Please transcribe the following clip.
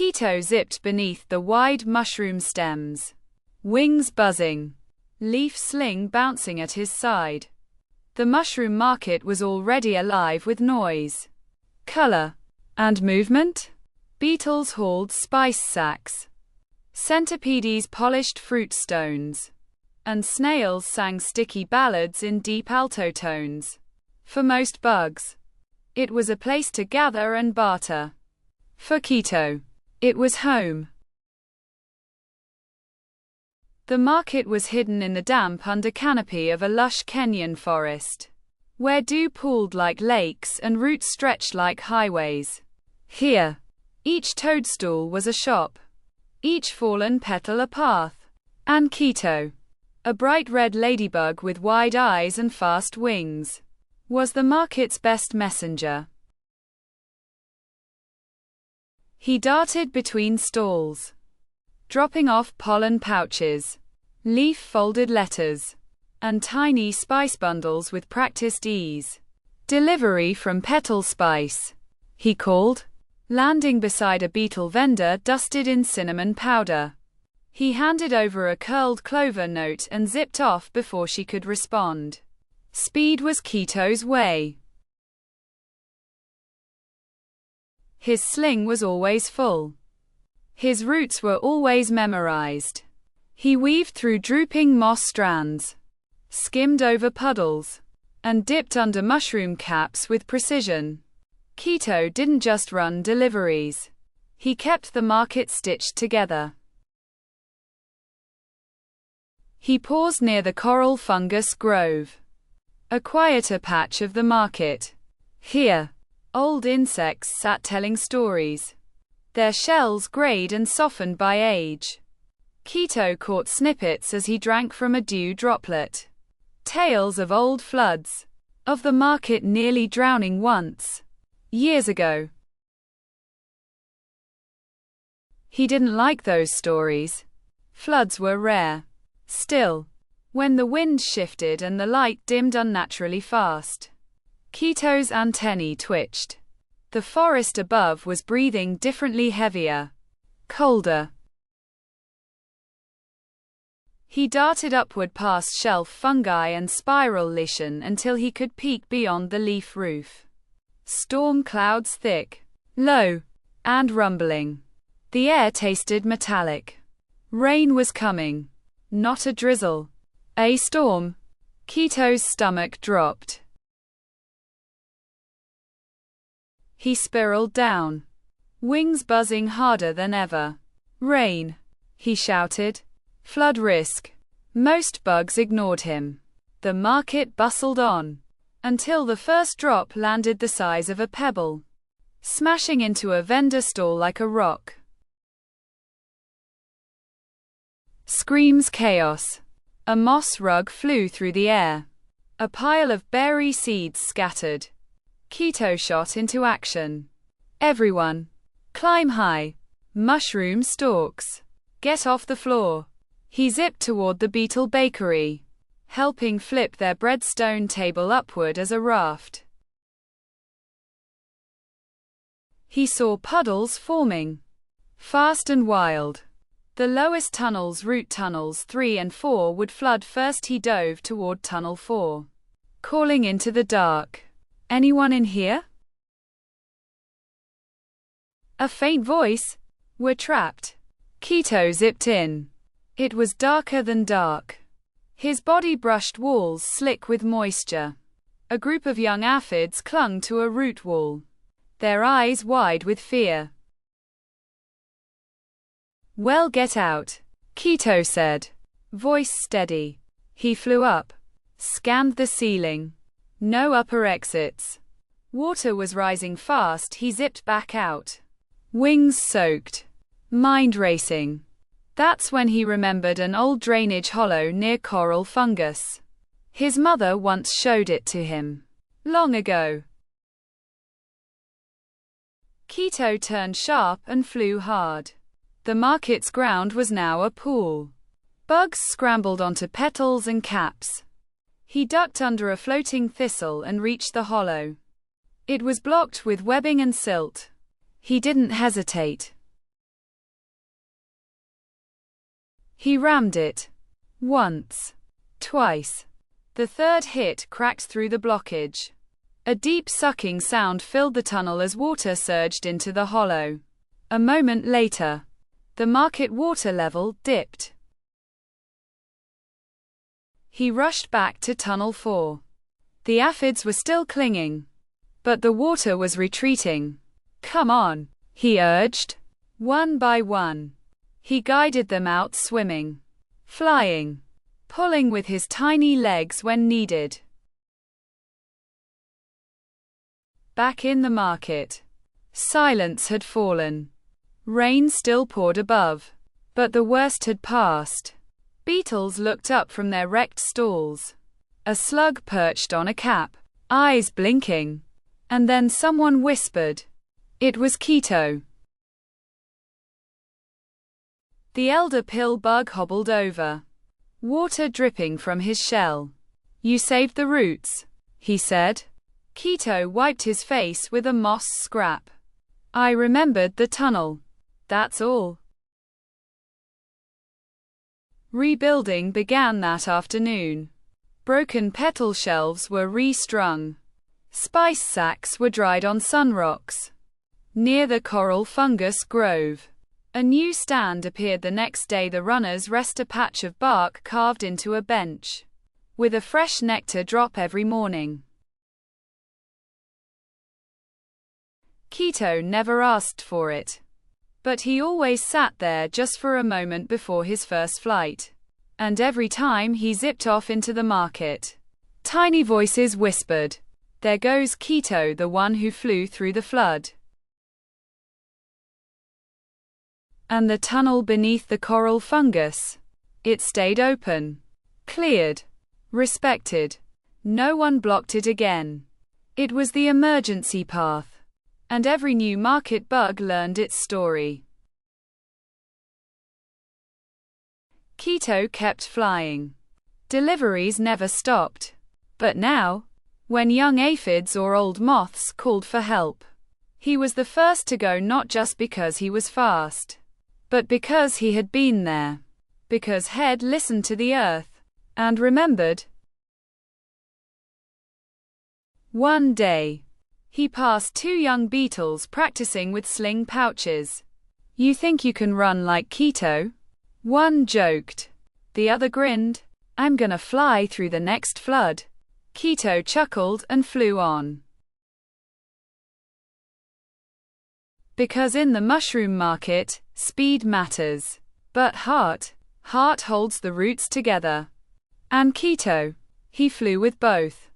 Kito zipped beneath the wide mushroom stems. Wings buzzing. Leaf sling bouncing at his side. The mushroom market was already alive with noise, color, and movement. Beetles hauled spice sacks. Centipedes polished fruit stones. And snails sang sticky ballads in deep alto tones. For most bugs, it was a place to gather and barter. For Kito, it was home. The market was hidden in the damp under canopy of a lush Kenyan forest, where dew pooled like lakes and roots stretched like highways. Here, each toadstool was a shop, each fallen petal a path. And Kito, a bright red ladybug with wide eyes and fast wings, was the market's best messenger. He darted between stalls, dropping off pollen pouches, leaf-folded letters, and tiny spice bundles with practiced ease. "Delivery from Petal Spice," he called, landing beside a beetle vendor dusted in cinnamon powder. He handed over a curled clover note and zipped off before she could respond. Speed was Kito's way. His sling was always full. His routes were always memorized. He weaved through drooping moss strands, skimmed over puddles, and dipped under mushroom caps with precision. Kito didn't just run deliveries. He kept the market stitched together. He paused near the coral fungus grove, a quieter patch of the market. Here, old insects sat telling stories, their shells grayed and softened by age. Kito caught snippets as he drank from a dew droplet. Tales of old floods, of the market nearly drowning once, years ago. He didn't like those stories. Floods were rare. Still, when the wind shifted and the light dimmed unnaturally fast, Kito's antennae twitched. The forest above was breathing differently, heavier, colder. He darted upward past shelf fungi and spiral lichen until he could peek beyond the leaf roof. Storm clouds thick, low, and rumbling. The air tasted metallic. Rain was coming. Not a drizzle. A storm. Kito's stomach dropped. He spiraled down, wings buzzing harder than ever. "Rain," he shouted. "Flood risk." Most bugs ignored him. The market bustled on, until the first drop landed the size of a pebble, smashing into a vendor stall like a rock. Screams, chaos. A moss rug flew through the air. A pile of berry seeds scattered. Kito shot into action. "Everyone, climb high. Mushroom stalks. Get off the floor." He zipped toward the beetle bakery, helping flip their breadstone table upward as a raft. He saw puddles forming, fast and wild. The lowest tunnels, root tunnels 3 and 4, would flood first. He dove toward tunnel 4, calling into the dark. "Anyone in here?" A faint voice. "We're trapped." Kito zipped in. It was darker than dark. His body brushed walls slick with moisture. A group of young aphids clung to a root wall, their eyes wide with fear. "Well, get out," Kito said, voice steady. He flew up, scanned the ceiling. No upper exits. Water was rising fast. He zipped back out, wings soaked, mind racing. That's when he remembered an old drainage hollow near coral fungus. His mother once showed it to him, long ago. Kito turned sharp and flew hard. The market's ground was now a pool. Bugs scrambled onto petals and caps. He ducked under a floating thistle and reached the hollow. It was blocked with webbing and silt. He didn't hesitate. He rammed it. Once. Twice. The third hit cracked through the blockage. A deep sucking sound filled the tunnel as water surged into the hollow. A moment later, the market water level dipped. He rushed back to Tunnel 4. The aphids were still clinging, but the water was retreating. "Come on," he urged. One by one, he guided them out swimming, flying, pulling with his tiny legs when needed. Back in the market, silence had fallen. Rain still poured above, but the worst had passed. Beetles looked up from their wrecked stalls. A slug perched on a cap, eyes blinking. And then someone whispered. It was Kito. The elder pill bug hobbled over, water dripping from his shell. "You saved the roots," he said. Kito wiped his face with a moss scrap. "I remembered the tunnel. That's all." Rebuilding began that afternoon. Broken petal shelves were restrung. Spice sacks were dried on sunrocks. Near the coral fungus grove, a new stand appeared the next day. The runners rest a patch of bark carved into a bench, with a fresh nectar drop every morning. Kito never asked for it, but he always sat there just for a moment before his first flight. And every time he zipped off into the market, tiny voices whispered, "There goes Kito, the one who flew through the flood." And the tunnel beneath the coral fungus, it stayed open, cleared, respected. No one blocked it again. It was the emergency path, and every new market bug learned its story. Kito kept flying. Deliveries never stopped. But now, when young aphids or old moths called for help, he was the first to go, not just because he was fast, but because he had been there, because he'd listened to the earth, and remembered. One day, he passed two young beetles practicing with sling pouches. "You think you can run like Kito?" One joked. The other grinned. "I'm gonna fly through the next flood." Kito chuckled and flew on. Because in the mushroom market, speed matters. But heart holds the roots together. And Kito, he flew with both.